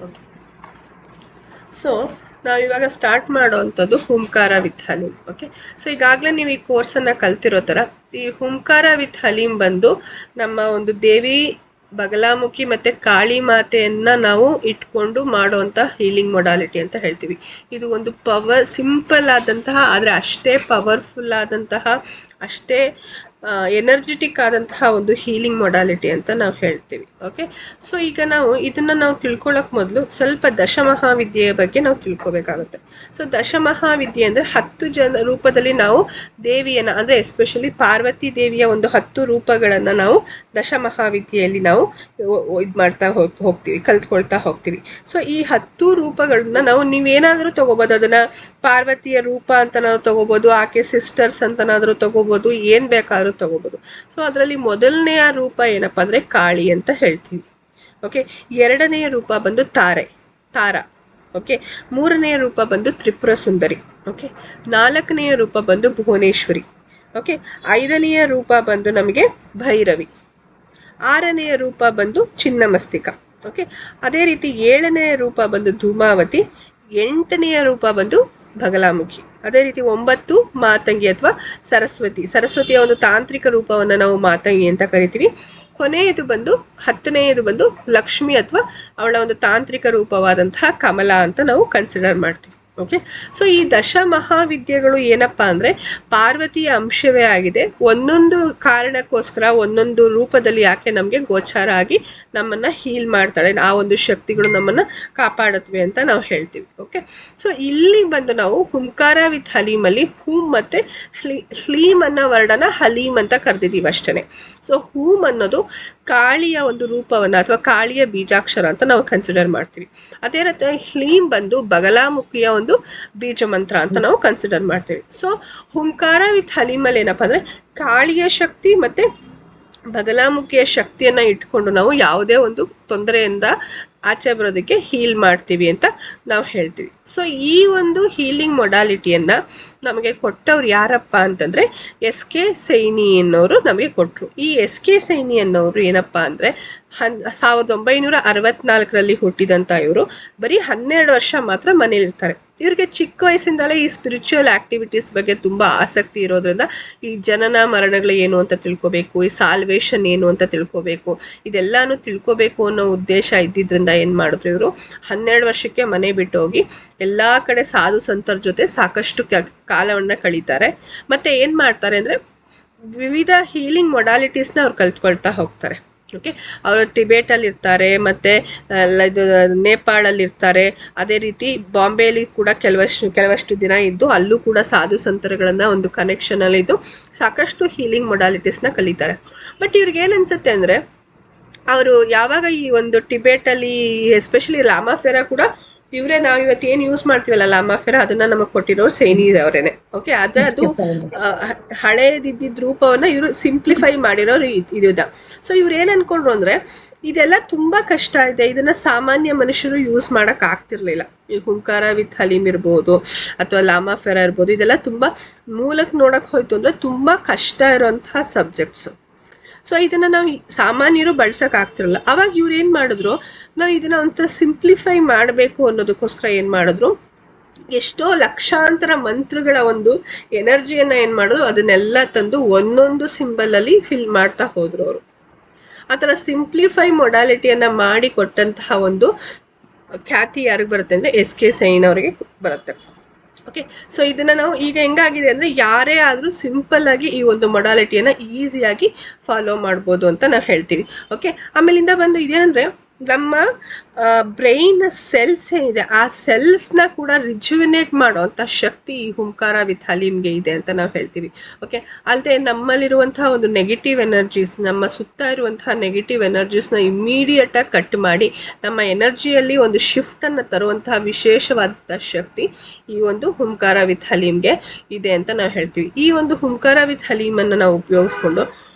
Okay, so ನಾವಿವಾಗ start ಮಾಡೋವಂಥದ್ದು ಹುಂಕಾರ ವಿತ್ ಹಲೀಮ್. ಓಕೆ, ಸೊ ಈಗಾಗಲೇ ನೀವು ಈ ಕೋರ್ಸನ್ನು ಕಲ್ತಿರೋ ಥರ ಈ ಹುಂಕಾರ ವಿತ್ ಹಲೀಮ್ ಬಂದು ನಮ್ಮ ಒಂದು ದೇವಿ ಬಗಲಾಮುಖಿ ಮತ್ತು ಕಾಳಿ ಮಾತೆಯನ್ನು ನಾವು ಇಟ್ಕೊಂಡು ಮಾಡುವಂಥ ಹೀಲಿಂಗ್ ಮೊಡಾಲಿಟಿ ಅಂತ ಹೇಳ್ತೀವಿ. ಇದು ಒಂದು ಸಿಂಪಲ್ ಆದಂತಹ ಆದರೆ ಅಷ್ಟೇ ಪವರ್ಫುಲ್ ಆದಂತಹ ಅಷ್ಟೇ ಎನರ್ಜೆಟಿಕ್ ಆದಂತಹ ಒಂದು ಹೀಲಿಂಗ್ ಮೊಡಾಲಿಟಿ ಅಂತ ನಾವು ಹೇಳ್ತೀವಿ. ಓಕೆ, ಸೊ ಈಗ ನಾವು ಇದನ್ನು ತಿಳ್ಕೊಳ್ಳೋಕೆ ಮೊದಲು ಸ್ವಲ್ಪ ದಶಮಹಾವಿದ್ಯೆಯ ಬಗ್ಗೆ ನಾವು ತಿಳ್ಕೊಬೇಕಾಗುತ್ತೆ. ಸೊ ದಶಮಹಾವಿದ್ಯೆ ಅಂದರೆ 10 ರೂಪದಲ್ಲಿ ನಾವು ದೇವಿಯನ್ನು, ಅಂದರೆ ಎಸ್ಪೆಷಲಿ ಪಾರ್ವತಿ ದೇವಿಯ ಒಂದು 10 ರೂಪಗಳನ್ನು ನಾವು ದಶಮಹಾವಿದ್ಯೆಯಲ್ಲಿ ನಾವು ಇದು ಮಾಡ್ತಾ ಹೋಗ್ತೀವಿ, ಕಲ್ತ್ಕೊಳ್ತಾ ಹೋಗ್ತೀವಿ. ಸೊ ಈ 10 ರೂಪಗಳನ್ನ ನೀವೇನಾದರೂ ತಗೋಬೋದು. ಅದನ್ನು ಪಾರ್ವತಿಯ ರೂಪ ಅಂತ ನಾವು ತಗೋಬೋದು, ಆಕೆ ಸಿಸ್ಟರ್ಸ್ ಅಂತನಾದರೂ ತಗೋಬೋದು, ಏನು ಬೇಕಾದ್ರೂ ತಗೋಬೋದು. ಸೊ ಅದರಲ್ಲಿ ಮೊದಲನೆಯ ರೂಪ ಏನಪ್ಪ ಅಂದರೆ ಕಾಳಿ ಅಂತ ಹೇಳ್ತೀವಿ. ಓಕೆ, ಎರಡನೆಯ ರೂಪ ಬಂದು ತಾರಾ. ಓಕೆ, ಮೂರನೆಯ ರೂಪ ಬಂದು ತ್ರಿಪುರ ಸುಂದರಿ. ಓಕೆ, ನಾಲ್ಕನೆಯ ರೂಪ ಬಂದು ಭುವನೇಶ್ವರಿ. ಓಕೆ, ಐದನೆಯ ರೂಪ ಬಂದು ನಮಗೆ ಭೈರವಿ. ಆರನೆಯ ರೂಪ ಬಂದು ಚಿನ್ನಮಸ್ತಿಕ. ಓಕೆ, ಅದೇ ರೀತಿ ಏಳನೆಯ ರೂಪ ಬಂದು ಧೂಮಾವತಿ. ಎಂಟನೆಯ ರೂಪ ಬಂದು ಬಗಲಾಮುಖಿ. ಅದೇ ರೀತಿ 9 ಮಾತಂಗಿ ಅಥವಾ ಸರಸ್ವತಿಯ ಒಂದು ತಾಂತ್ರಿಕ ರೂಪವನ್ನು ನಾವು ಮಾತಂಗಿ ಅಂತ ಕರಿತೀವಿ. ಕೊನೆಯದು ಬಂದು 10ನೆಯದು ಬಂದು ಲಕ್ಷ್ಮಿ ಅಥವಾ ಅವಳ ಒಂದು ತಾಂತ್ರಿಕ ರೂಪವಾದಂತಹ ಕಮಲ ಅಂತ ನಾವು ಕನ್ಸಿಡರ್ ಮಾಡ್ತೀವಿ. ಓಕೆ, ಸೊ ಈ ದಶಮಹಾವಿದ್ಯೆಗಳು ಏನಪ್ಪಾ ಅಂದರೆ ಪಾರ್ವತಿಯ ಅಂಶವೇ ಆಗಿದೆ. ಒಂದೊಂದು ಕಾರಣಕ್ಕೋಸ್ಕರ ಒಂದೊಂದು ರೂಪದಲ್ಲಿ ಯಾಕೆ ನಮಗೆ ಗೋಚಾರ ಆಗಿ ನಮ್ಮನ್ನು ಹೀಲ್ ಮಾಡ್ತಾಳೆ, ಆ ಒಂದು ಶಕ್ತಿಗಳು ನಮ್ಮನ್ನು ಕಾಪಾಡುತ್ತವೆ ಅಂತ ನಾವು ಹೇಳ್ತೀವಿ. ಓಕೆ, ಸೊ ಇಲ್ಲಿ ಬಂದು ನಾವು ಹುಂಕಾರ ವಿತ್ ಹಲೀಮಲ್ಲಿ ಹೂಮ್ ಮತ್ತು ಹ್ಲೀಮ್ ಅನ್ನೋ ವರ್ಡನ ಹಲೀಮ್ ಅಂತ ಕರೆದಿದ್ದೀವಿ ಅಷ್ಟೇ. ಸೊ ಹೂಮ್ ಅನ್ನೋದು ಕಾಳಿಯ ಒಂದು ರೂಪವನ್ನು ಅಥವಾ ಕಾಳಿಯ ಬೀಜಾಕ್ಷರ ಅಂತ ನಾವು ಕನ್ಸಿಡರ್ ಮಾಡ್ತೀವಿ. ಅದೇ ರೀತಿ ಹ್ಲೀಮ್ ಬಂದು ಬಗಲಾಮುಖಿಯ ಒಂದು ಬೀಜ ಮಂತ್ರ ಅಂತ ನಾವು ಕನ್ಸಿಡರ್ ಮಾಡ್ತೀವಿ. ಸೊ ಹುಂಕಾರ ವಿತ್ ಹಲೀಮಲ್ಲಿ ಏನಪ್ಪಾ ಅಂದ್ರೆ ಕಾಳಿಯ ಶಕ್ತಿ ಮತ್ತೆ ಬಗಲಾಮುಖಿಯ ಶಕ್ತಿಯನ್ನ ಇಟ್ಕೊಂಡು ನಾವು ಯಾವುದೇ ಒಂದು ತೊಂದರೆಯಿಂದ ಆಚೆ ಬರೋದಕ್ಕೆ ಹೀಲ್ ಮಾಡ್ತೀವಿ ಅಂತ ನಾವು ಹೇಳ್ತೀವಿ. ಸೊ ಈ ಒಂದು ಹೀಲಿಂಗ್ ಮೊಡಾಲಿಟಿಯನ್ನ ನಮಗೆ ಕೊಟ್ಟವ್ರು ಯಾರಪ್ಪ ಅಂತಂದ್ರೆ SK ಸೈನಿ ಅನ್ನೋರು ನಮಗೆ ಕೊಟ್ಟರು. ಈ SK ಸೈನಿ ಅನ್ನೋರು ಏನಪ್ಪಾ ಅಂದ್ರೆ 1964ರಲ್ಲಿ ಹುಟ್ಟಿದಂತ ಇವರು ಬರೀ 12 ವರ್ಷ ಮಾತ್ರ ಮನೇಲಿರ್ತಾರೆ. ಇವ್ರಿಗೆ ಚಿಕ್ಕ ವಯಸ್ಸಿಂದಲೇ ಈ ಸ್ಪಿರಿಚುವಲ್ ಆಕ್ಟಿವಿಟೀಸ್ ಬಗ್ಗೆ ತುಂಬಾ ಆಸಕ್ತಿ ಇರೋದ್ರಿಂದ ಈ ಜನನ ಮರಣಗಳು ಏನು ಅಂತ ತಿಳ್ಕೊಬೇಕು, ಈ ಸಾಲ್ವೇಷನ್ ಏನು ಅಂತ ತಿಳ್ಕೊಬೇಕು, ಇದೆಲ್ಲಾನು ತಿಳ್ಕೊಬೇಕು ಅನ್ನೋ ಉದ್ದೇಶ ಇದ್ದಿದ್ರಿಂದ ಏನ್ ಮಾಡಿದ್ರು ಇವರು 12 ವರ್ಷಕ್ಕೆ ಮನೆ ಬಿಟ್ಟು ಹೋಗಿ ಎಲ್ಲಾ ಕಡೆ ಸಾಧು ಸಂತರ ಜೊತೆ ಸಾಕಷ್ಟು ಕಾಲವನ್ನ ಕಳೀತಾರೆ. ಮತ್ತೆ ಏನ್ ಮಾಡ್ತಾರೆ ಅಂದ್ರೆ ವಿವಿಧ ಹೀಲಿಂಗ್ ಮೊಡಾಲಿಟೀಸ್ನ ಅವ್ರು ಕಲ್ತ್ಕೊಳ್ತಾ ಹೋಗ್ತಾರೆ. ಓಕೆ, ಅವರು ಟಿಬೇಟಲ್ಲಿ ಇರ್ತಾರೆ, ಮತ್ತೆ ಇದು ನೇಪಾಳಲ್ಲಿ ಇರ್ತಾರೆ. ಅದೇ ರೀತಿ ಬಾಂಬೆಯಲ್ಲಿ ಕೂಡ ಕೆಲವಷ್ಟು ದಿನ ಇದ್ದು ಅಲ್ಲೂ ಕೂಡ ಸಾಧು ಸಂತರುಗಳನ್ನ ಒಂದು ಕನೆಕ್ಷನ್ ಅಲ್ಲಿ ಇದ್ದು ಸಾಕಷ್ಟು ಹೀಲಿಂಗ್ ಮೊಡಾಲಿಟೀಸ್ನ ಕಲಿತಾರೆ. ಬಟ್ ಇವ್ರಿಗೆ ಏನ್ ಅನ್ಸುತ್ತೆ ಅಂದ್ರೆ ಅವರು ಯಾವಾಗ ಈ ಒಂದು ಟಿಬೇಟಲ್ಲಿ ಎಸ್ಪೆಷಲಿ ಲಾಮಾಫೆರಾ ಕೂಡ ಇವರೇ, ನಾವು ಇವತ್ತು ಏನು ಯೂಸ್ ಮಾಡ್ತೀವಲ್ಲ ಲಾಮಾಫೆರಾ, ಅದನ್ನ ನಮಗೆ ಕೊಟ್ಟಿರೋರು ಸೈನಿ ಅವರೇನೆ. ಓಕೆ, ಅದು ಹಳೇದಿದ್ದ ರೂಪವನ್ನ ಇವರು ಸಿಂಪ್ಲಿಫೈ ಮಾಡಿರೋರು ಇದ. ಸೊ ಇವ್ರು ಏನ್ ಅನ್ಕೊಂಡ್ರು ಅಂದ್ರೆ ಇದೆಲ್ಲ ತುಂಬಾ ಕಷ್ಟ ಇದೆ, ಇದನ್ನ ಸಾಮಾನ್ಯ ಮನುಷ್ಯರು ಯೂಸ್ ಮಾಡಕ್ ಆಗ್ತಿರ್ಲಿಲ್ಲ. ಈ ಹುಂಕಾರ ವಿತ್ ಹಲೀಮ್ ಇರ್ಬೋದು ಅಥವಾ ಲಾಮಾಫೆರಾ ಇರ್ಬೋದು, ಇದೆಲ್ಲ ತುಂಬಾ ಮೂಲಕ್ ನೋಡಕ್ ಹೋಯ್ತು ಅಂದ್ರೆ ತುಂಬಾ ಕಷ್ಟ ಇರುವಂತಹ ಸಬ್ಜೆಕ್ಟ್ಸ್. ಸೊ ಇದನ್ನ ನಾವು ಸಾಮಾನ್ಯರು ಬಳಸಕ್ ಆಗ್ತಿರಲ್ಲ. ಅವಾಗ ಇವ್ರು ಏನ್ ಮಾಡಿದ್ರು, ನಾವು ಇದನ್ನ ಒಂಥರ ಸಿಂಪ್ಲಿಫೈ ಮಾಡಬೇಕು ಅನ್ನೋದಕ್ಕೋಸ್ಕರ ಏನ್ ಮಾಡಿದ್ರು, ಎಷ್ಟೋ ಲಕ್ಷಾಂತರ ಮಂತ್ರಗಳ ಒಂದು ಎನರ್ಜಿಯನ್ನ ಏನ್ ಮಾಡಿದ್ರು ಅದನ್ನೆಲ್ಲ ತಂದು ಒಂದೊಂದು ಸಿಂಬಲ್ ಅಲ್ಲಿ ಫಿಲ್ ಮಾಡ್ತಾ ಹೋದ್ರು ಅವರು. ಆತರ ಸಿಂಪ್ಲಿಫೈ ಮೊಡಾಲಿಟಿಯನ್ನ ಮಾಡಿ ಕೊಟ್ಟಂತಹ ಒಂದು ಖ್ಯಾತಿ ಯಾರಿಗೆ ಬರುತ್ತೆ ಅಂದ್ರೆ SK ಸೈನ್ ಅವರಿಗೆ ಬರುತ್ತೆ. ಓಕೆ, ಸೊ ಇದನ್ನ ನಾವು ಈಗ ಹೆಂಗಾಗಿದೆ ಅಂದ್ರೆ ಯಾರೇ ಆದ್ರೂ ಸಿಂಪಲ್ ಆಗಿ ಈ ಒಂದು ಮೊಡಾಲಿಟಿಯನ್ನ ಈಸಿಯಾಗಿ ಫಾಲೋ ಮಾಡ್ಬೋದು ಅಂತ ನಾವು ಹೇಳ್ತೀವಿ. ಓಕೆ, ಆಮೇಲಿಂದ ಬಂದು ಇದೇನಂದ್ರೆ ನಮ್ಮ ಬ್ರೈನ್ ಸೆಲ್ಸ್ ಏನಿದೆ ಆ ಸೆಲ್ಸ್ನ ಕೂಡ ರಿಜುವಿನೇಟ್ ಮಾಡೋಂಥ ಶಕ್ತಿ ಈ ಹುಂಕಾರ ವಿತ್ ಹಲೀಮ್ಗೆ ಇದೆ ಅಂತ ನಾವು ಹೇಳ್ತೀವಿ. ಓಕೆ, ಅಲ್ಲದೆ ನಮ್ಮಲ್ಲಿರುವಂತಹ ಒಂದು ನೆಗೆಟಿವ್ ಎನರ್ಜೀಸ್, ನಮ್ಮ ಸುತ್ತ ಇರುವಂತಹ ನೆಗೆಟಿವ್ ಎನರ್ಜೀಸ್ನ ಇಮ್ಮಿಡಿಯೇಟ್ ಆಗಿ ಕಟ್ ಮಾಡಿ ನಮ್ಮ ಎನರ್ಜಿಯಲ್ಲಿ ಒಂದು ಶಿಫ್ಟ್ ಅನ್ನು ತರುವಂತಹ ವಿಶೇಷವಾದ ಶಕ್ತಿ ಈ ಒಂದು ಹುಂಕಾರ ವಿತ್ ಹಲೀಮ್ಗೆ ಇದೆ ಅಂತ ನಾವು ಹೇಳ್ತೀವಿ. ಈ ಒಂದು ಹುಂಕಾರ ವಿತ್ ಹಲೀಮನ್ನು ನಾವು ಉಪಯೋಗಿಸ್ಕೊಂಡು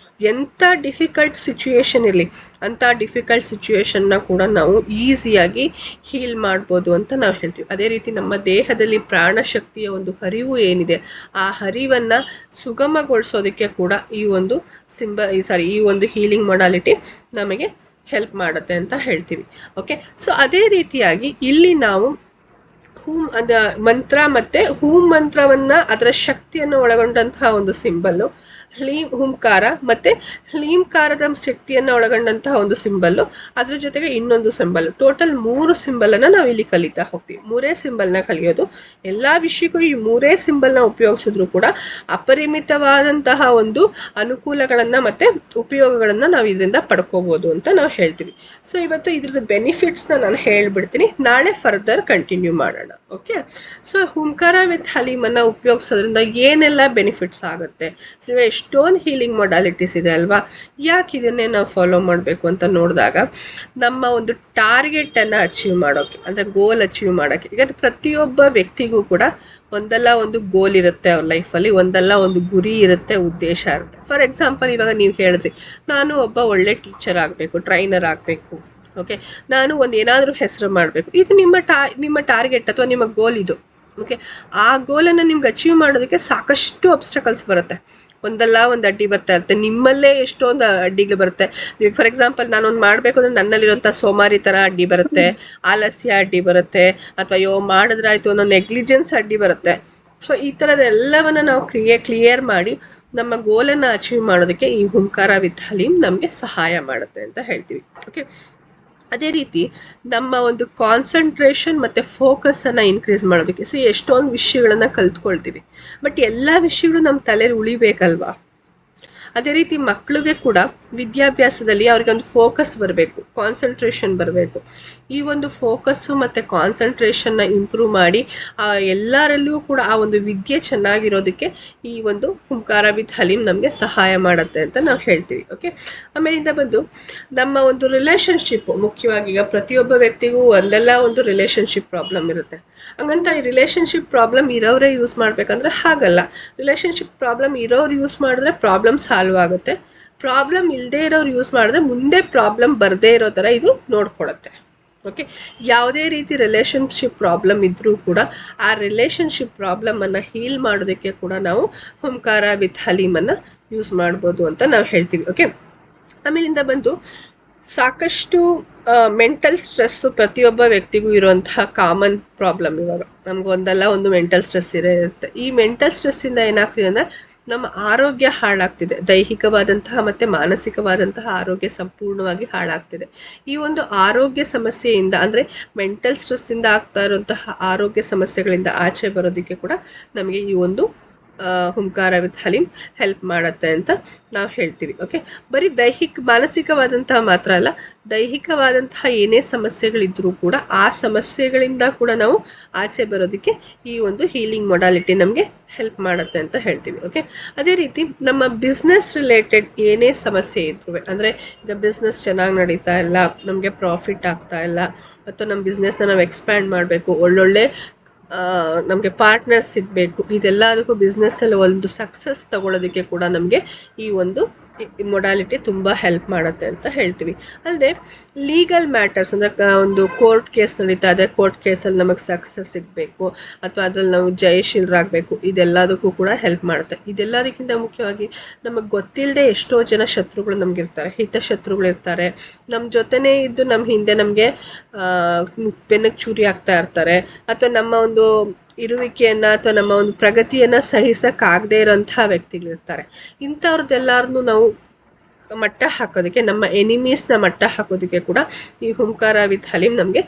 ಎಂಥ ಡಿಫಿಕಲ್ಟ್ ಸಿಚುಯೇಷನ್ ಇರಲಿ ಅಂಥ ಡಿಫಿಕಲ್ಟ್ ಸಿಚುಯೇಷನ್ನ ಕೂಡ ನಾವು ಈಸಿಯಾಗಿ ಹೀಲ್ ಮಾಡ್ಬೋದು ಅಂತ ನಾವು ಹೇಳ್ತೀವಿ. ಅದೇ ರೀತಿ ನಮ್ಮ ದೇಹದಲ್ಲಿ ಪ್ರಾಣಶಕ್ತಿಯ ಒಂದು ಹರಿವು ಏನಿದೆ ಆ ಹರಿವನ್ನು ಸುಗಮಗೊಳಿಸೋದಕ್ಕೆ ಕೂಡ ಈ ಒಂದು ಈ ಒಂದು ಹೀಲಿಂಗ್ ಮೊಡಾಲಿಟಿ ನಮಗೆ ಹೆಲ್ಪ್ ಮಾಡುತ್ತೆ ಅಂತ ಹೇಳ್ತೀವಿ. ಓಕೆ, ಸೊ ಅದೇ ರೀತಿಯಾಗಿ ಇಲ್ಲಿ ನಾವು ಹೂಮ್ ಮಂತ್ರ ಮತ್ತೆ ಹೂಮ್ ಮಂತ್ರವನ್ನ ಅದರ ಶಕ್ತಿಯನ್ನು ಒಳಗೊಂಡಂತಹ ಒಂದು ಸಿಂಬಲ್ಲು, ಹ್ಲೀಂ ಹುಂಕಾರ ಮತ್ತೆ ಹ್ಲೀಂಕಾರದ ಶಕ್ತಿಯನ್ನ ಒಳಗೊಂಡಂತಹ ಒಂದು ಸಿಂಬಲ್ಲು, ಅದ್ರ ಜೊತೆಗೆ ಇನ್ನೊಂದು ಸಿಂಬಲ್, ಟೋಟಲ್ 3 ಸಿಂಬಲ್ ಅನ್ನ ನಾವು ಇಲ್ಲಿ ಕಲಿತಾ ಹೋಗ್ತೀವಿ. 3 ಸಿಂಬಲ್ನ ಕಲಿಯೋದು. ಎಲ್ಲಾ ವಿಷಯಕ್ಕೂ ಈ 3 ಸಿಂಬಲ್ನ ಉಪಯೋಗಿಸಿದ್ರು ಕೂಡ ಅಪರಿಮಿತವಾದಂತಹ ಒಂದು ಅನುಕೂಲಗಳನ್ನ ಮತ್ತೆ ಉಪಯೋಗಗಳನ್ನ ನಾವು ಇದರಿಂದ ಪಡ್ಕೋಬಹುದು ಅಂತ ನಾವು ಹೇಳ್ತೀವಿ. ಸೊ ಇವತ್ತು ಇದ್ರದ್ದು ಬೆನಿಫಿಟ್ಸ್ ನಾನು ಹೇಳ್ಬಿಡ್ತೀನಿ, ನಾಳೆ ಫರ್ದರ್ ಕಂಟಿನ್ಯೂ ಮಾಡೋಣ. ಓಕೆ, ಸೊ ಹುಂಕಾರ ವಿತ್ ಹಲೀಮ್ ಅನ್ನ ಉಪಯೋಗಿಸೋದ್ರಿಂದ ಏನೆಲ್ಲ ಬೆನಿಫಿಟ್ಸ್ ಆಗುತ್ತೆ. ಸೊ ಎಷ್ಟೊಂದು ಹೀಲಿಂಗ್ ಮೊಡಾಲಿಟೀಸ್ ಇದೆ ಅಲ್ವಾ, ಯಾಕೆ ಇದನ್ನೇ ನಾವು ಫಾಲೋ ಮಾಡಬೇಕು ಅಂತ ನೋಡಿದಾಗ ನಮ್ಮ ಒಂದು ಟಾರ್ಗೆಟ್ ಅನ್ನ ಅಚೀವ್ ಮಾಡೋಕೆ, ಅಂದ್ರೆ ಗೋಲ್ ಅಚೀವ್ ಮಾಡೋಕೆ. ಈಗ ಪ್ರತಿಯೊಬ್ಬ ವ್ಯಕ್ತಿಗೂ ಕೂಡ ಒಂದಲ್ಲ ಒಂದು ಗೋಲ್ ಇರುತ್ತೆ ಅವ್ರ ಲೈಫಲ್ಲಿ, ಒಂದಲ್ಲ ಒಂದು ಗುರಿ ಇರುತ್ತೆ, ಉದ್ದೇಶ ಇರುತ್ತೆ. ಫಾರ್ ಎಕ್ಸಾಂಪಲ್, ಇವಾಗ ನೀವು ಹೇಳಿದ್ರಿ ನಾನು ಒಬ್ಬ ಒಳ್ಳೆ ಟೀಚರ್ ಆಗಬೇಕು, ಟ್ರೈನರ್ ಆಗಬೇಕು. ಓಕೆ, ನಾನು ಏನಾದರೂ ಹೆಸರು ಮಾಡಬೇಕು. ಇದು ನಿಮ್ಮ ಟಾರ್ಗೆಟ್ ಅಥವಾ ನಿಮ್ಮ ಗೋಲ್ ಇದು. ಓಕೆ, ಆ ಗೋಲನ್ನು ನಿಮ್ಗೆ ಅಚೀವ್ ಮಾಡೋದಕ್ಕೆ ಸಾಕಷ್ಟು ಅಬ್ಸ್ಟಕಲ್ಸ್ ಬರುತ್ತೆ, ಒಂದಲ್ಲ ಒಂದು ಅಡ್ಡಿ ಬರ್ತಾ ಇರುತ್ತೆ. ನಿಮ್ಮಲ್ಲೇ ಎಷ್ಟೊಂದು ಅಡ್ಡಿಗಳು ಬರುತ್ತೆ. ಈಗ ಫಾರ್ ಎಕ್ಸಾಂಪಲ್, ನಾನೊಂದು ಮಾಡಬೇಕು ಅಂದ್ರೆ ನನ್ನಲ್ಲಿರುವಂಥ ಸೋಮಾರಿತನ ಅಡ್ಡಿ ಬರುತ್ತೆ, ಆಲಸ್ಯ ಅಡ್ಡಿ ಬರುತ್ತೆ, ಅಥವಾ ಮಾಡಿದ್ರಾಯ್ತು ಅನ್ನೋ ನೆಗ್ಲಿಜೆನ್ಸ್ ಅಡ್ಡಿ ಬರುತ್ತೆ. ಸೊ ಈ ಥರದೆಲ್ಲವನ್ನ ನಾವು ಕ್ಲಿಯರ್ ಮಾಡಿ ನಮ್ಮ ಗೋಲನ್ನು ಅಚೀವ್ ಮಾಡೋದಕ್ಕೆ ಈ ಹುಂಕಾರ ವಿತ್ ಹಲೀಮ್ ನಮಗೆ ಸಹಾಯ ಮಾಡುತ್ತೆ ಅಂತ ಹೇಳ್ತೀವಿ. ಓಕೆ, ಅದೇ ರೀತಿ ನಮ್ಮ ಒಂದು ಕಾನ್ಸಂಟ್ರೇಷನ್ ಮತ್ತು ಫೋಕಸನ್ನು ಇನ್ಕ್ರೀಸ್ ಮಾಡೋದಕ್ಕೆ ಎಷ್ಟೊಂದು ವಿಷಯಗಳನ್ನು ಕಲ್ತ್ಕೊಳ್ತೀವಿ, ಬಟ್ ಎಲ್ಲ ವಿಷಯಗಳು ನಮ್ಮ ತಲೆಯಲ್ಲಿ ಉಳಿಬೇಕಲ್ವಾ. ಅದೇ ರೀತಿ ಮಕ್ಕಳಿಗೆ ಕೂಡ ವಿದ್ಯಾಭ್ಯಾಸದಲ್ಲಿ ಅವ್ರಿಗೆ ಒಂದು ಫೋಕಸ್ ಬರಬೇಕು, ಕಾನ್ಸಂಟ್ರೇಷನ್ ಬರಬೇಕು. ಈ ಒಂದು ಫೋಕಸ್ಸು ಮತ್ತು ಕಾನ್ಸಂಟ್ರೇಷನ್ನ ಇಂಪ್ರೂವ್ ಮಾಡಿ ಎಲ್ಲರಲ್ಲೂ ಕೂಡ ಆ ಒಂದು ವಿದ್ಯೆ ಚೆನ್ನಾಗಿರೋದಕ್ಕೆ ಈ ಒಂದು ಹುಂಕಾರ ವಿತ್ ಹಲೀಮ್ ನಮಗೆ ಸಹಾಯ ಮಾಡುತ್ತೆ ಅಂತ ನಾವು ಹೇಳ್ತೀವಿ. ಓಕೆ, ಆಮೇಲಿಂದ ಬಂದು ನಮ್ಮ ಒಂದು ರಿಲೇಷನ್ಶಿಪ್, ಮುಖ್ಯವಾಗಿ ಈಗ ಪ್ರತಿಯೊಬ್ಬ ವ್ಯಕ್ತಿಗೂ ಒಂದಲ್ಲ ಒಂದು ರಿಲೇಷನ್ಶಿಪ್ ಪ್ರಾಬ್ಲಮ್ ಇರುತ್ತೆ. ಹಂಗಂತ ಈ ರಿಲೇಷನ್ಶಿಪ್ ಪ್ರಾಬ್ಲಮ್ ಇರೋರೇ ಯೂಸ್ ಮಾಡ್ಬೇಕಂದ್ರೆ ಹಾಗಲ್ಲ. ರಿಲೇಷನ್ಶಿಪ್ ಪ್ರಾಬ್ಲಮ್ ಇರೋರು ಯೂಸ್ ಮಾಡಿದ್ರೆ ಪ್ರಾಬ್ಲಮ್ ಸಾಲ್ವ್ ಆಗುತ್ತೆ. ಪ್ರಾಬ್ಲಮ್ ಇಲ್ಲದೆ ಇರೋರು ಯೂಸ್ ಮಾಡಿದ್ರೆ ಮುಂದೆ ಪ್ರಾಬ್ಲಮ್ ಬರದೇ ಇರೋ ಥರ ಇದು ನೋಡ್ಕೊಳುತ್ತೆ. ಓಕೆ, ಯಾವುದೇ ರೀತಿ ರಿಲೇಷನ್ಶಿಪ್ ಪ್ರಾಬ್ಲಮ್ ಇದ್ರೂ ಕೂಡ ಆ ರಿಲೇಷನ್ಶಿಪ್ ಪ್ರಾಬ್ಲಮನ್ನು ಹೀಲ್ ಮಾಡೋದಕ್ಕೆ ಕೂಡ ನಾವು ಹುಂಕಾರ ವಿತ್ ಹಲೀಮನ್ನು ಯೂಸ್ ಮಾಡ್ಬೋದು ಅಂತ ನಾವು ಹೇಳ್ತೀವಿ. ಓಕೆ, ಆಮೇಲಿಂದ ಬಂದು ಸಾಕಷ್ಟು ಮೆಂಟಲ್ ಸ್ಟ್ರೆಸ್ಸು ಪ್ರತಿಯೊಬ್ಬ ವ್ಯಕ್ತಿಗೂ ಇರುವಂತಹ ಕಾಮನ್ ಪ್ರಾಬ್ಲಮ್. ಇವಾಗ ನಮಗೊಂದಲ್ಲ ಒಂದು ಮೆಂಟಲ್ ಸ್ಟ್ರೆಸ್ ಇರುತ್ತೆ. ಈ ಮೆಂಟಲ್ ಸ್ಟ್ರೆಸ್ಸಿಂದ ಏನಾಗ್ತಿದೆ ಅಂದರೆ ನಮ್ಮ ಆರೋಗ್ಯ ಹಾಳಾಗ್ತಿದೆ, ದೈಹಿಕವಾದಂತಹ ಮತ್ತು ಮಾನಸಿಕವಾದಂತಹ ಆರೋಗ್ಯ ಸಂಪೂರ್ಣವಾಗಿ ಹಾಳಾಗ್ತಿದೆ. ಈ ಒಂದು ಆರೋಗ್ಯ ಸಮಸ್ಯೆಯಿಂದ, ಅಂದರೆ ಮೆಂಟಲ್ ಸ್ಟ್ರೆಸ್ಸಿಂದ ಆಗ್ತಾ ಇರುವಂತಹ ಆರೋಗ್ಯ ಸಮಸ್ಯೆಗಳಿಂದ ಆಚೆ ಬರೋದಕ್ಕೆ ಕೂಡ ನಮಗೆ ಈ ಒಂದು ಹುಂಕಾರ ವಿತ್ ಹಲೀಮ್ ಹೆಲ್ಪ್ ಮಾಡುತ್ತೆ ಅಂತ ನಾವು ಹೇಳ್ತೀವಿ. ಓಕೆ, ಬರೀ ಮಾನಸಿಕವಾದಂತಹ ಮಾತ್ರ ಅಲ್ಲ, ದೈಹಿಕವಾದಂತಹ ಏನೇ ಸಮಸ್ಯೆಗಳಿದ್ರೂ ಕೂಡ ಆ ಸಮಸ್ಯೆಗಳಿಂದ ಕೂಡ ನಾವು ಆಚೆ ಬರೋದಕ್ಕೆ ಈ ಒಂದು ಹೀಲಿಂಗ್ ಮೊಡಾಲಿಟಿ ನಮಗೆ ಹೆಲ್ಪ್ ಮಾಡುತ್ತೆ ಅಂತ ಹೇಳ್ತೀವಿ. ಓಕೆ, ಅದೇ ರೀತಿ ನಮ್ಮ ಬಿಸ್ನೆಸ್ ರಿಲೇಟೆಡ್ ಏನೇ ಸಮಸ್ಯೆ ಇದ್ರು, ಅಂದರೆ ಈಗ ಬಿಸ್ನೆಸ್ ಚೆನ್ನಾಗಿ ನಡೀತಾ ಇಲ್ಲ, ನಮಗೆ ಪ್ರಾಫಿಟ್ ಆಗ್ತಾ ಇಲ್ಲ, ಅಥವಾ ನಮ್ಮ ಬಿಸ್ನೆಸ್ನ ನಾವು ಎಕ್ಸ್ಪ್ಯಾಂಡ್ ಮಾಡಬೇಕು, ಒಳ್ಳೊಳ್ಳೆ ನಮಗೆ ಪಾರ್ಟ್ನರ್ಸ್ ಸಿಗಬೇಕು, ಇದೆಲ್ಲದಕ್ಕೂ ಬಿಸ್ನೆಸ್ಸಲ್ಲಿ ಒಂದು ಸಕ್ಸಸ್ ತಗೊಳ್ಳೋದಕ್ಕೆ ಕೂಡ ನಮಗೆ ಈ ಒಂದು ಮೊಡಾಲಿಟಿ ತುಂಬ ಹೆಲ್ಪ್ ಮಾಡುತ್ತೆ ಅಂತ ಹೇಳ್ತೀವಿ. ಅಲ್ಲದೆ ಲೀಗಲ್ ಮ್ಯಾಟರ್ಸ್, ಅಂದರೆ ಒಂದು ಕೋರ್ಟ್ ಕೇಸ್ ನಡೀತಾ ಇದೆ, ಕೋರ್ಟ್ ಕೇಸಲ್ಲಿ ನಮಗೆ ಸಕ್ಸಸ್ ಸಿಗಬೇಕು, ಅಥವಾ ಅದ್ರಲ್ಲಿ ನಾವು ಜಯಶೀಲರಾಗಬೇಕು, ಇದೆಲ್ಲದಕ್ಕೂ ಕೂಡ ಹೆಲ್ಪ್ ಮಾಡುತ್ತೆ. ಇದೆಲ್ಲದಕ್ಕಿಂತ ಮುಖ್ಯವಾಗಿ ನಮಗೆ ಗೊತ್ತಿಲ್ಲದೆ ಎಷ್ಟೋ ಜನ ಶತ್ರುಗಳು ನಮಗಿರ್ತಾರೆ, ಹಿತಶತ್ರುಗಳಿರ್ತಾರೆ, ನಮ್ಮ ಜೊತೆನೇ ಇದ್ದು ನಮ್ಮ ಹಿಂದೆ ನಮಗೆ ಬೆನ್ನಕ್ಕೆ ಚೂರಿ ಆಗ್ತಾ ಇರ್ತಾರೆ, ಅಥವಾ ನಮ್ಮ ಒಂದು ಇರುವಿಕೆಯನ್ನು ಅಥವಾ ನಮ್ಮ ಒಂದು ಪ್ರಗತಿಯನ್ನು ಸಹಿಸಕ್ಕಾಗದೇ ಇರೋಂಥ ವ್ಯಕ್ತಿಗಳಿರ್ತಾರೆ. ಇಂಥವ್ರದ್ದೆಲ್ಲರನ್ನೂ ನಾವು ಮಟ್ಟ ಹಾಕೋದಕ್ಕೆ, ನಮ್ಮ ಎನಿಮೀಸ್ನ ಮಟ್ಟ ಹಾಕೋದಕ್ಕೆ ಕೂಡ ಈ ಹುಂಕಾರ ವಿತ್ ಹಲೀಮ್ ನಮಗೆ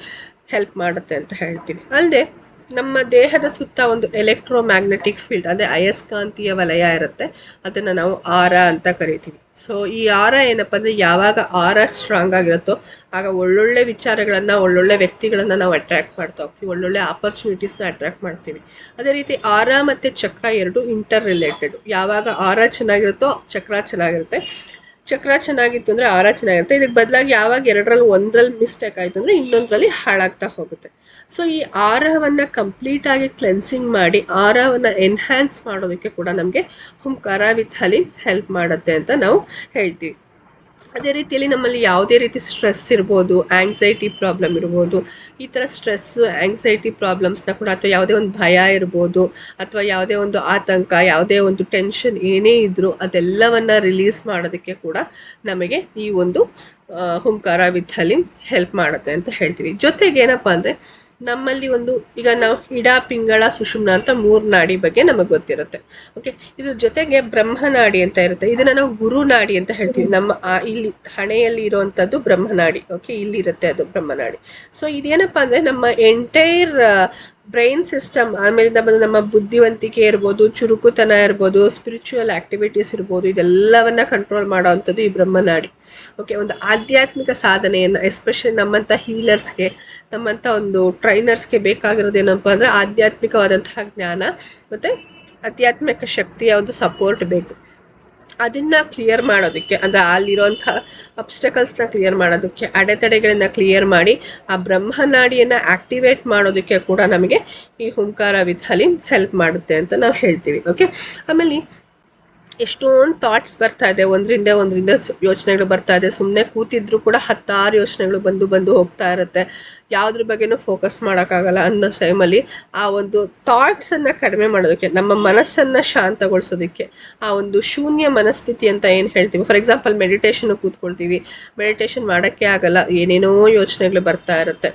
ಹೆಲ್ಪ್ ಮಾಡುತ್ತೆ ಅಂತ ಹೇಳ್ತೀವಿ. ಅಲ್ಲದೆ ನಮ್ಮ ದೇಹದ ಸುತ್ತ ಒಂದು ಎಲೆಕ್ಟ್ರೋಮ್ಯಾಗ್ನೆಟಿಕ್ ಫೀಲ್ಡ್, ಅಂದರೆ ಅಯಸ್ಕಾಂತೀಯ ವಲಯ ಇರುತ್ತೆ, ಅದನ್ನು ನಾವು ಆರ ಅಂತ ಕರಿತೀವಿ. ಸೊ ಈ ಆರ ಏನಪ್ಪ ಅಂದರೆ, ಯಾವಾಗ ಆರ ಸ್ಟ್ರಾಂಗ್ ಆಗಿರುತ್ತೋ ಆಗ ಒಳ್ಳೊಳ್ಳೆ ವಿಚಾರಗಳನ್ನು, ಒಳ್ಳೊಳ್ಳೆ ವ್ಯಕ್ತಿಗಳನ್ನು ನಾವು ಅಟ್ರ್ಯಾಕ್ಟ್ ಮಾಡ್ತಾ ಹೋಗ್ತೀವಿ, ಒಳ್ಳೊಳ್ಳೆ ಆಪರ್ಚುನಿಟೀಸ್ನ ಅಟ್ರ್ಯಾಕ್ಟ್ ಮಾಡ್ತೀವಿ. ಅದೇ ರೀತಿ ಆರ ಮತ್ತು ಚಕ್ರ ಎರಡು ಇಂಟರ್ ರಿಲೇಟೆಡ್. ಯಾವಾಗ ಆರ ಚೆನ್ನಾಗಿರುತ್ತೋ ಚಕ್ರ ಚೆನ್ನಾಗಿರುತ್ತೆ, ಚಕ್ರ ಚೆನ್ನಾಗಿತ್ತು ಅಂದರೆ ಆರ ಚೆನ್ನಾಗಿರುತ್ತೆ. ಇದಕ್ಕೆ ಬದಲಾಗಿ ಯಾವಾಗ ಎರಡರಲ್ಲಿ ಒಂದರಲ್ಲಿ ಮಿಸ್ಟೇಕ್ ಆಯಿತು ಅಂದರೆ ಇನ್ನೊಂದರಲ್ಲಿ ಹಾಳಾಗ್ತಾ ಹೋಗುತ್ತೆ. ಸೊ ಈ ಆರವನ್ನು ಕಂಪ್ಲೀಟಾಗಿ ಕ್ಲೆನ್ಸಿಂಗ್ ಮಾಡಿ ಆರವನ್ನು ಎನ್ಹ್ಯಾನ್ಸ್ ಮಾಡೋದಕ್ಕೆ ಕೂಡ ನಮಗೆ ಹುಂಕಾರ ವಿತ್ ಹಲೀಮ್ ಹೆಲ್ಪ್ ಮಾಡುತ್ತೆ ಅಂತ ನಾವು ಹೇಳ್ತೀವಿ. ಅದೇ ರೀತಿಯಲ್ಲಿ ನಮ್ಮಲ್ಲಿ ಯಾವುದೇ ರೀತಿ ಸ್ಟ್ರೆಸ್ ಇರ್ಬೋದು, ಆಂಗ್ಸೈಟಿ ಪ್ರಾಬ್ಲಮ್ ಇರ್ಬೋದು, ಈ ಥರ ಸ್ಟ್ರೆಸ್ಸು ಆಂಗ್ಸೈಟಿ ಪ್ರಾಬ್ಲಮ್ಸ್ನ ಕೂಡ, ಅಥವಾ ಯಾವುದೇ ಒಂದು ಭಯ ಇರ್ಬೋದು, ಅಥವಾ ಯಾವುದೇ ಒಂದು ಆತಂಕ, ಯಾವುದೇ ಒಂದು ಟೆನ್ಷನ್ ಏನೇ ಇದ್ದರೂ ಅದೆಲ್ಲವನ್ನು ರಿಲೀಸ್ ಮಾಡೋದಕ್ಕೆ ಕೂಡ ನಮಗೆ ಈ ಒಂದು ಹುಂಕಾರ ವಿತ್ ಹಲೀಮ್ ಹೆಲ್ಪ್ ಮಾಡುತ್ತೆ ಅಂತ ಹೇಳ್ತೀವಿ. ಜೊತೆಗೆ ಏನಪ್ಪಾ ಅಂದರೆ ನಮ್ಮಲ್ಲಿ ಒಂದು ಈಗ ನಾವು ಇಡ ಪಿಂಗಳ ಸುಷುಮ್ನ ಅಂತ 3 ನಾಡಿ ಬಗ್ಗೆ ನಮಗೆ ಗೊತ್ತಿರುತ್ತೆ. ಓಕೆ, ಇದ್ರ ಜೊತೆಗೆ ಬ್ರಹ್ಮನಾಡಿ ಅಂತ ಇರುತ್ತೆ. ಇದನ್ನ ನಾವು ಗುರುನಾಡಿ ಅಂತ ಹೇಳ್ತೀವಿ. ನಮ್ಮ ಇಲ್ಲಿ ಹಣೆಯಲ್ಲಿ ಇರುವಂತದ್ದು ಬ್ರಹ್ಮನಾಡಿ. ಓಕೆ, ಇಲ್ಲಿ ಇರುತ್ತೆ ಅದು ಬ್ರಹ್ಮನಾಡಿ. ಸೊ ಇದೇನಪ್ಪಾ ಅಂದ್ರೆ ನಮ್ಮ ಎಂಟೈರ್ ಬ್ರೈನ್ ಸಿಸ್ಟಮ್, ಆಮೇಲಿಂದ ಬಂದು ನಮ್ಮ ಬುದ್ಧಿವಂತಿಕೆ ಇರ್ಬೋದು, ಚುರುಕುತನ ಇರ್ಬೋದು, ಸ್ಪಿರಿಚುವಲ್ ಆಕ್ಟಿವಿಟೀಸ್ ಇರ್ಬೋದು, ಇದೆಲ್ಲವನ್ನ ಕಂಟ್ರೋಲ್ ಮಾಡೋ ಅಂಥದ್ದು ಈ ಬ್ರಹ್ಮನಾಡಿ. ಓಕೆ, ಒಂದು ಆಧ್ಯಾತ್ಮಿಕ ಸಾಧನೆಯನ್ನ ಎಸ್ಪೆಷಲಿ ನಮ್ಮಂಥ ಹೀಲರ್ಸ್ಗೆ, ನಮ್ಮಂಥ ಒಂದು ಟ್ರೈನರ್ಸ್ಗೆ ಬೇಕಾಗಿರೋದು ಏನಪ್ಪಾ ಅಂದ್ರೆ ಆಧ್ಯಾತ್ಮಿಕವಾದಂತಹ ಜ್ಞಾನ ಮತ್ತೆ ಆಧ್ಯಾತ್ಮಿಕ ಶಕ್ತಿಯ ಒಂದು ಸಪೋರ್ಟ್ ಬೇಕು. ಅದನ್ನ ಕ್ಲಿಯರ್ ಮಾಡೋದಕ್ಕೆ, ಅಂದ್ರೆ ಅಲ್ಲಿರುವಂತಹ ಅಬ್ಸ್ಟಕಲ್ಸ್ನ ಕ್ಲಿಯರ್ ಮಾಡೋದಕ್ಕೆ, ಅಡೆತಡೆಗಳನ್ನ ಕ್ಲಿಯರ್ ಮಾಡಿ ಆ ಬ್ರಹ್ಮನಾಡಿಯನ್ನ ಆಕ್ಟಿವೇಟ್ ಮಾಡೋದಕ್ಕೆ ಕೂಡ ನಮಗೆ ಈ ಹುಂಕಾರ ವಿತ್ ಹಲೀಮ್ ಹೆಲ್ಪ್ ಮಾಡುತ್ತೆ ಅಂತ ನಾವು ಹೇಳ್ತೀವಿ. ಓಕೆ, ಆಮೇಲೆ ಎಷ್ಟೊಂದು ಥಾಟ್ಸ್ ಬರ್ತಾ ಇದೆ, ಒಂದರಿಂದ ಯೋಚನೆಗಳು ಬರ್ತಾ ಇದೆ. ಸುಮ್ಮನೆ ಕೂತಿದ್ರು ಕೂಡ 10 ಯೋಚನೆಗಳು ಬಂದು ಹೋಗ್ತಾ ಇರುತ್ತೆ. ಯಾವುದ್ರ ಬಗ್ಗೆನೂ ಫೋಕಸ್ ಮಾಡೋಕ್ಕಾಗಲ್ಲ ಅನ್ನೋ ಟೈಮಲ್ಲಿ ಆ ಒಂದು ಥಾಟ್ಸನ್ನು ಕಡಿಮೆ ಮಾಡೋದಕ್ಕೆ, ನಮ್ಮ ಮನಸ್ಸನ್ನು ಶಾಂತಗೊಳಿಸೋದಕ್ಕೆ, ಆ ಒಂದು ಶೂನ್ಯ ಮನಸ್ಥಿತಿ ಅಂತ ಏನು ಹೇಳ್ತೀವಿ. ಫಾರ್ ಎಕ್ಸಾಂಪಲ್ ಮೆಡಿಟೇಷನ್ ಕೂತ್ಕೊಳ್ತೀವಿ, ಮೆಡಿಟೇಷನ್ ಮಾಡೋಕ್ಕೆ ಆಗಲ್ಲ, ಏನೇನೋ ಯೋಚನೆಗಳು ಬರ್ತಾ ಇರುತ್ತೆ.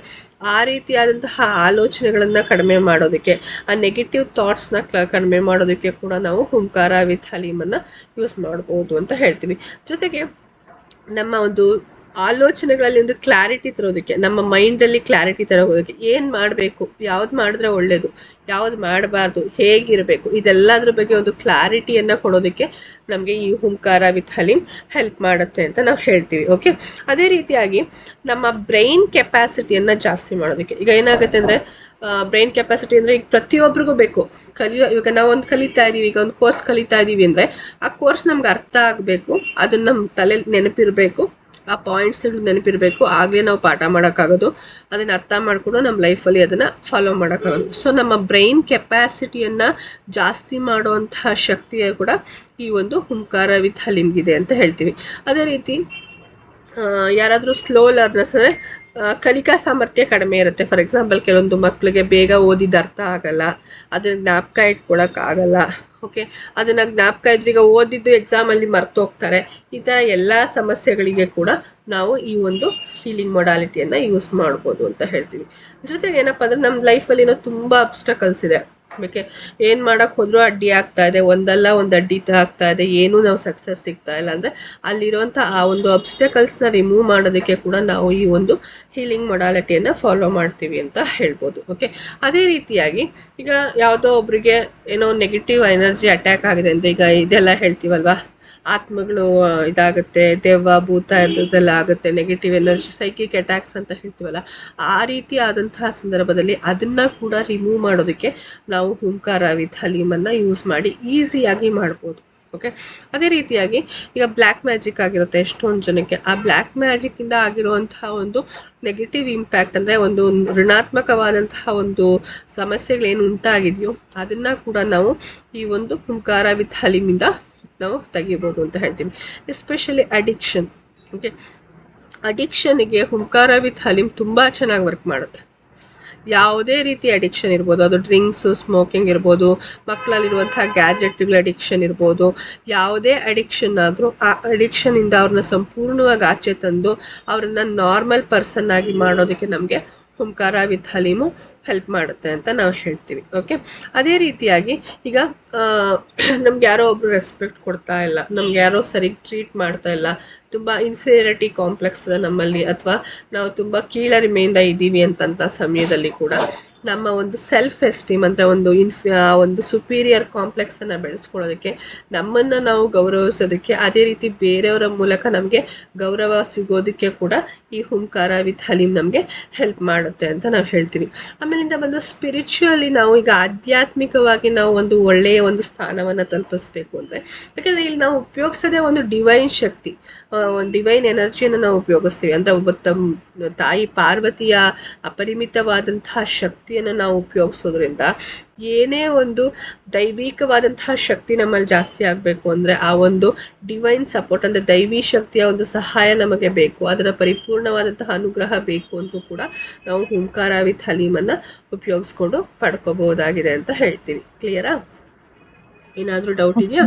ಆ ರೀತಿಯಾದಂತಹ ಆಲೋಚನೆಗಳನ್ನು ಕಡಿಮೆ ಮಾಡೋದಕ್ಕೆ, ಆ ನೆಗೆಟಿವ್ ಥಾಟ್ಸ್ನ ಕಡಿಮೆ ಮಾಡೋದಕ್ಕೆ ಕೂಡ ನಾವು ಹುಂಕಾರ ವಿತ್ ಹಲೀಮನ್ನು ಯೂಸ್ ಮಾಡ್ಬೋದು ಅಂತ ಹೇಳ್ತೀವಿ. ಜೊತೆಗೆ ನಮ್ಮ ಒಂದು ಆಲೋಚನೆಗಳಲ್ಲಿ ಒಂದು ಕ್ಲಾರಿಟಿ ತರೋದಕ್ಕೆ, ನಮ್ಮ ಮೈಂಡಲ್ಲಿ ಕ್ಲಾರಿಟಿ ತರೋದಕ್ಕೆ, ಏನು ಮಾಡಬೇಕು, ಯಾವ್ದು ಮಾಡಿದ್ರೆ ಒಳ್ಳೇದು, ಯಾವ್ದು ಮಾಡಬಾರ್ದು, ಹೇಗಿರಬೇಕು, ಇದೆಲ್ಲದ್ರ ಬಗ್ಗೆ ಒಂದು ಕ್ಲಾರಿಟಿಯನ್ನು ಕೊಡೋದಕ್ಕೆ ನಮಗೆ ಈ ಹುಂಕಾರ ವಿತ್ ಹಲೀಮ್ ಹೆಲ್ಪ್ ಮಾಡುತ್ತೆ ಅಂತ ನಾವು ಹೇಳ್ತೀವಿ. ಓಕೆ, ಅದೇ ರೀತಿಯಾಗಿ ನಮ್ಮ ಬ್ರೈನ್ ಕೆಪಾಸಿಟಿಯನ್ನು ಜಾಸ್ತಿ ಮಾಡೋದಕ್ಕೆ, ಈಗ ಏನಾಗುತ್ತೆ ಅಂದರೆ ಬ್ರೈನ್ ಕೆಪಾಸಿಟಿ ಅಂದರೆ ಈಗ ಪ್ರತಿಯೊಬ್ಬರಿಗೂ ಬೇಕು ಇವಾಗ ನಾವು ಒಂದು ಕಲಿತಾ ಇದ್ದೀವಿ, ಈಗ ಒಂದು ಕೋರ್ಸ್ ಕಲಿತಾ ಇದ್ದೀವಿ ಅಂದರೆ ಆ ಕೋರ್ಸ್ ನಮ್ಗೆ ಅರ್ಥ ಆಗಬೇಕು, ಅದನ್ನು ನಮ್ಮ ತಲೆಯಲ್ಲಿ ನೆನಪಿರಬೇಕು, ಆ ಪಾಯಿಂಟ್ಸ್ಗಳು ನೆನಪಿರಬೇಕು, ಆಗಲೇ ನಾವು ಪಾಠ ಮಾಡೋಕ್ಕಾಗೋದು. ಅದನ್ನು ಅರ್ಥ ಮಾಡಿಕೊಂಡು ನಮ್ಮ ಲೈಫಲ್ಲಿ ಅದನ್ನು ಫಾಲೋ ಮಾಡೋಕ್ಕಾಗೋದು. ಸೊ ನಮ್ಮ ಬ್ರೈನ್ ಕೆಪಾಸಿಟಿಯನ್ನು ಜಾಸ್ತಿ ಮಾಡುವಂತಹ ಶಕ್ತಿಯು ಕೂಡ ಈ ಒಂದು ಹುಂಕಾರ ವಿತ್ ಹಲೀಮ್ಗಿದೆ ಅಂತ ಹೇಳ್ತೀವಿ. ಅದೇ ರೀತಿ ಯಾರಾದರೂ ಸ್ಲೋ ಲರ್ನರ್ಸ್ ಅಂದರೆ ಕಲಿಕಾ ಸಾಮರ್ಥ್ಯ ಕಡಿಮೆ ಇರುತ್ತೆ. ಫಾರ್ ಎಕ್ಸಾಂಪಲ್ ಕೆಲವೊಂದು ಮಕ್ಕಳಿಗೆ ಬೇಗ ಓದಿದ ಅರ್ಥ ಆಗಲ್ಲ, ಅದನ್ನ ಜ್ಞಾಪಕ ಇಟ್ಕೊಳಕ್ಕಾಗಲ್ಲ. ಓಕೆ, ಅದನ್ನು ಜ್ಞಾಪಕ ಇದ್ರೀಗ ಓದಿದ್ದು ಎಕ್ಸಾಮಲ್ಲಿ ಮರ್ತೋಗ್ತಾರೆ. ಈ ಥರ ಎಲ್ಲ ಸಮಸ್ಯೆಗಳಿಗೆ ಕೂಡ ನಾವು ಈ ಒಂದು ಹೀಲಿಂಗ್ ಮೊಡಾಲಿಟಿಯನ್ನು ಯೂಸ್ ಮಾಡ್ಬೋದು ಅಂತ ಹೇಳ್ತೀವಿ. ಜೊತೆಗೆ ಏನಪ್ಪ ಅಂದರೆ ನಮ್ಮ ಲೈಫಲ್ಲಿ ತುಂಬ ಅಬ್ಸ್ಟಕಲ್ಸ್ ಇದೆ. ಬೇಕೆ ಏನು ಮಾಡೋಕ್ಕೆ ಹೋದ್ರೂ ಅಡ್ಡಿ ಆಗ್ತಾ ಇದೆ, ಒಂದಲ್ಲ ಒಂದು ಅಡ್ಡಿ ಆಗ್ತಾ ಇದೆ, ಏನೂ ನಾವು ಸಕ್ಸಸ್ ಸಿಗ್ತಾ ಇಲ್ಲ. ಅಂದರೆ ಅಲ್ಲಿರುವಂಥ ಆ ಒಂದು ಅಬ್ಸ್ಟಕಲ್ಸ್ನ ರಿಮೂವ್ ಮಾಡೋದಕ್ಕೆ ಕೂಡ ನಾವು ಈ ಒಂದು ಹೀಲಿಂಗ್ ಮೊಡಾಲಿಟಿಯನ್ನು ಫಾಲೋ ಮಾಡ್ತೀವಿ ಅಂತ ಹೇಳ್ಬೋದು. ಓಕೆ, ಅದೇ ರೀತಿಯಾಗಿ ಈಗ ಯಾವುದೋ ಒಬ್ರಿಗೆ ಏನೋ ನೆಗೆಟಿವ್ ಎನರ್ಜಿ ಅಟ್ಯಾಕ್ ಆಗಿದೆ ಅಂದರೆ, ಈಗ ಇದೆಲ್ಲ ಹೇಳ್ತೀವಲ್ವಾ, ಆತ್ಮಗಳು ಇದಾಗುತ್ತೆ, ದೆವ್ವ ಭೂತ ಇದೆಲ್ಲ ಆಗುತ್ತೆ, ನೆಗೆಟಿವ್ ಎನರ್ಜಿ, ಸೈಕಿಕ್ ಅಟ್ಯಾಕ್ಸ್ ಅಂತ ಹೇಳ್ತೀವಲ್ಲ, ಆ ರೀತಿ ಆದಂತಹ ಸಂದರ್ಭದಲ್ಲಿ ಅದನ್ನು ಕೂಡ ರಿಮೂವ್ ಮಾಡೋದಕ್ಕೆ ನಾವು ಹುಂಕಾರ ವಿತ್ ಹಲೀಮನ್ನು ಯೂಸ್ ಮಾಡಿ ಈಸಿಯಾಗಿ ಮಾಡ್ಬೋದು. ಓಕೆ, ಅದೇ ರೀತಿಯಾಗಿ ಈಗ ಬ್ಲ್ಯಾಕ್ ಮ್ಯಾಜಿಕ್ ಆಗಿರುತ್ತೆ ಎಷ್ಟೊಂದು ಜನಕ್ಕೆ. ಆ ಬ್ಲ್ಯಾಕ್ ಮ್ಯಾಜಿಕ್ಕಿಂದ ಆಗಿರುವಂತಹ ಒಂದು ನೆಗೆಟಿವ್ ಇಂಪ್ಯಾಕ್ಟ್, ಅಂದರೆ ಒಂದು ಋಣಾತ್ಮಕವಾದಂತಹ ಒಂದು ಸಮಸ್ಯೆಗಳೇನು ಉಂಟಾಗಿದೆಯೋ ಅದನ್ನು ಕೂಡ ನಾವು ಈ ಒಂದು ಹುಂಕಾರ ವಿತ್ ಹಲೀಮಿಂದ ನಾವು ತೆಗಿಬೋದು ಅಂತ ಹೇಳ್ತೀವಿ. Especially addiction. ಓಕೆ, ಅಡಿಕ್ಷನ್ಗೆ ಹುಂಕಾರ ವಿತ್ ಹಲೀಮ್ ತುಂಬ ಚೆನ್ನಾಗಿ ವರ್ಕ್ ಮಾಡುತ್ತೆ. ಯಾವುದೇ ರೀತಿ ಅಡಿಕ್ಷನ್ ಇರ್ಬೋದು, ಅದು ಡ್ರಿಂಕ್ಸು, ಸ್ಮೋಕಿಂಗ್ ಇರ್ಬೋದು, ಮಕ್ಕಳಲ್ಲಿರುವಂತಹ ಗ್ಯಾಜೆಟ್ಗಳ ಅಡಿಕ್ಷನ್ ಇರ್ಬೋದು, ಯಾವುದೇ ಅಡಿಕ್ಷನ್ ಆದರೂ ಆ ಅಡಿಕ್ಷನಿಂದ ಅವ್ರನ್ನ ಸಂಪೂರ್ಣವಾಗಿ ಆಚೆ ತಂದು ಅವ್ರನ್ನ ನಾರ್ಮಲ್ ಪರ್ಸನ್ ಆಗಿ ಮಾಡೋದಕ್ಕೆ ನಮಗೆ ಹುಂಕಾರ ವಿತ್ ಹಲೀಮು ಹೆಲ್ಪ್ ಮಾಡುತ್ತೆ ಅಂತ ನಾವು ಹೇಳ್ತೀವಿ. ಓಕೆ, ಅದೇ ರೀತಿಯಾಗಿ ಈಗ ನಮ್ಗೆ ಯಾರೋ ಒಬ್ರು ರೆಸ್ಪೆಕ್ಟ್ ಕೊಡ್ತಾ ಇಲ್ಲ, ನಮ್ಗೆ ಯಾರೋ ಸರಿ ಟ್ರೀಟ್ ಮಾಡ್ತಾ ಇಲ್ಲ, ತುಂಬ ಇನ್ಫೀರಿಯರಿಟಿ ಕಾಂಪ್ಲೆಕ್ಸ್ ನಮ್ಮಲ್ಲಿ, ಅಥವಾ ನಾವು ತುಂಬ ಕೀಳರಿಮೆಯಿಂದ ಇದ್ದೀವಿ ಅಂತಂಥ ಸಮಯದಲ್ಲಿ ಕೂಡ ನಮ್ಮ ಒಂದು ಸೆಲ್ಫ್ ಎಸ್ಟೀಮ್ ಅಂದರೆ ಒಂದು ಸುಪೀರಿಯರ್ ಕಾಂಪ್ಲೆಕ್ಸನ್ನು ಬೆಳೆಸ್ಕೊಳ್ಳೋದಕ್ಕೆ, ನಮ್ಮನ್ನು ನಾವು ಗೌರವಿಸೋದಕ್ಕೆ, ಅದೇ ರೀತಿ ಬೇರೆಯವರ ಮೂಲಕ ನಮಗೆ ಗೌರವ ಸಿಗೋದಕ್ಕೆ ಕೂಡ ಈ ಹುಂಕಾರ ವಿತ್ ಹಲೀಮ್ ನಮಗೆ ಹೆಲ್ಪ್ ಮಾಡುತ್ತೆ ಅಂತ ನಾವು ಹೇಳ್ತೀವಿ. ಆಮೇಲಿಂದ ಬಂದು ಸ್ಪಿರಿಚುವಲಿ ನಾವು ಈಗ ಆಧ್ಯಾತ್ಮಿಕವಾಗಿ ನಾವು ಒಂದು ಒಳ್ಳೆಯ ಒಂದು ಸ್ಥಾನವನ್ನು ತಲುಪಿಸ್ಬೇಕು ಅಂದರೆ, ಯಾಕಂದರೆ ಇಲ್ಲಿ ನಾವು ಉಪಯೋಗಿಸೋದೇ ಒಂದು ಡಿವೈನ್ ಶಕ್ತಿ, ಒಂದು ಡಿವೈನ್ ಎನರ್ಜಿಯನ್ನು ನಾವು ಉಪಯೋಗಿಸ್ತೀವಿ. ಅಂದರೆ ಒಬ್ಬ ತಾಯಿ ಪಾರ್ವತಿಯ ಅಪರಿಮಿತವಾದಂತಹ ಶಕ್ತಿಯನ್ನು ನಾವು ಉಪಯೋಗಿಸೋದ್ರಿಂದ ಏನೇ ಒಂದು ದೈವಿಕವಾದಂತಹ ಶಕ್ತಿ ನಮ್ಮಲ್ಲಿ ಜಾಸ್ತಿ ಆಗಬೇಕು ಅಂದರೆ ಆ ಒಂದು ಡಿವೈನ್ ಸಪೋರ್ಟ್, ಅಂದರೆ ದೈವಿ ಶಕ್ತಿಯ ಒಂದು ಸಹಾಯ ನಮಗೆ ಬೇಕು, ಅದರ ಪರಿಪೂರ್ಣವಾದಂತಹ ಅನುಗ್ರಹ ಬೇಕು ಅಂತೂ ಕೂಡ ನಾವು ಹುಂಕಾರ ವಿತ್ ಹಲೀಮನ್ನು ಉಪಯೋಗಿಸ್ಕೊಂಡು ಪಡ್ಕೋಬಹುದಾಗಿದೆ ಅಂತ ಹೇಳ್ತೀವಿ. ಕ್ಲಿಯರಾ? ಏನಾದರೂ ಡೌಟ್ ಇದೆಯಾ?